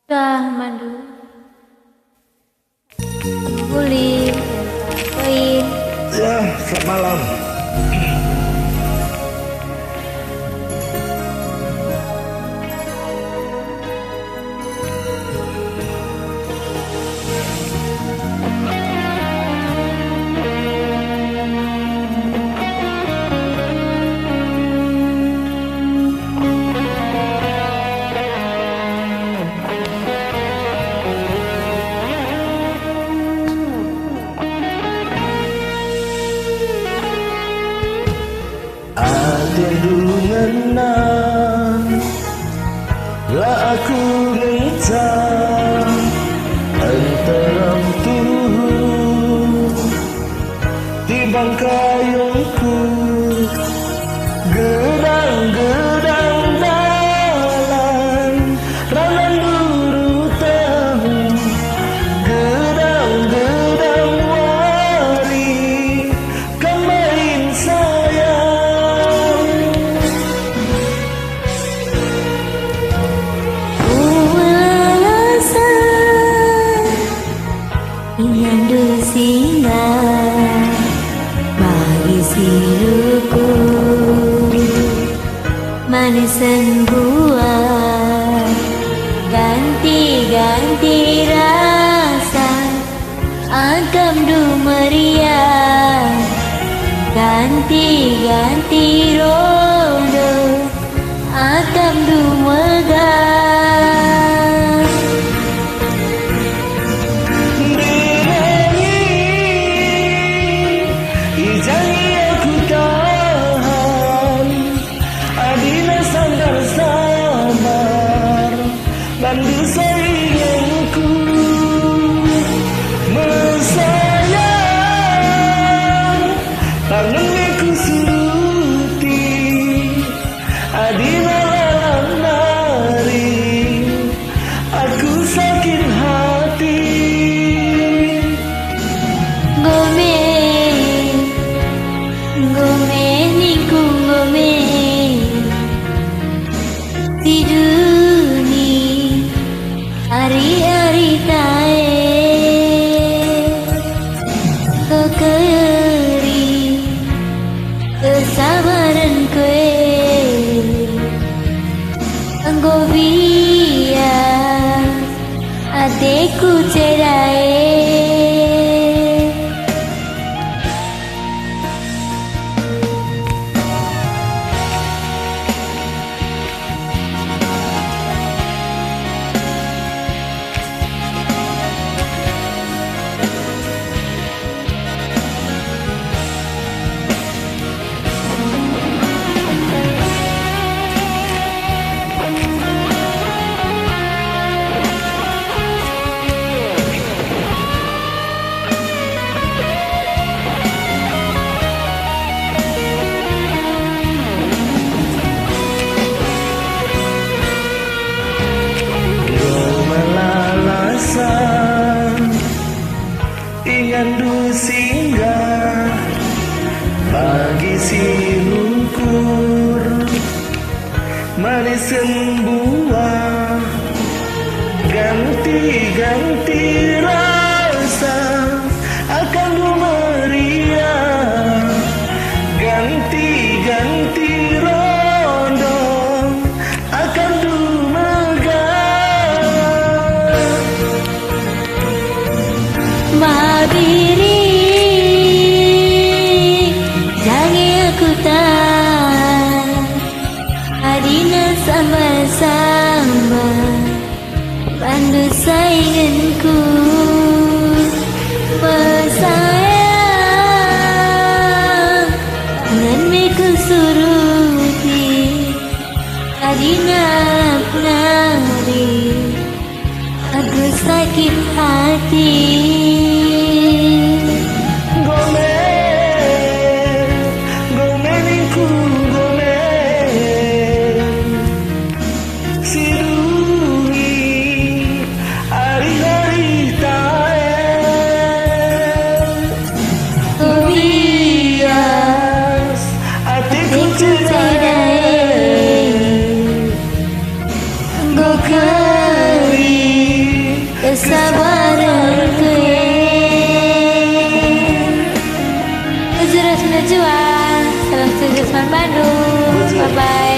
Dah mandu boleh poin. Ya, selamat malam. Tendungan lah aku minta antaram tuh tibang kayungku gedang-gedang dalam ranan durutan gedang-gedang wari kemarin saya Inyandu singgah bagi siluku manisan buah ganti-ganti rasa agam du meriah ganti-ganti rondo agam du megah. Bandu sayangku mesayang tangannya ku suruti adina lalang nari aku sakit hati Gome gome niku gome tidur hari-hari tae kekeri kesabaran kue anggo biar adekku cerai. Ingandu singgah bagi silukur manisan buah ganti-ganti rasa akan meriah ganti-ganti rondo akan megah Mabiri jangan aku tak adina sama-sama bandu sainganku mesayang dengan meku suruti adina nari aku sakit hati. Go curry Usman Bandung. Bye bye.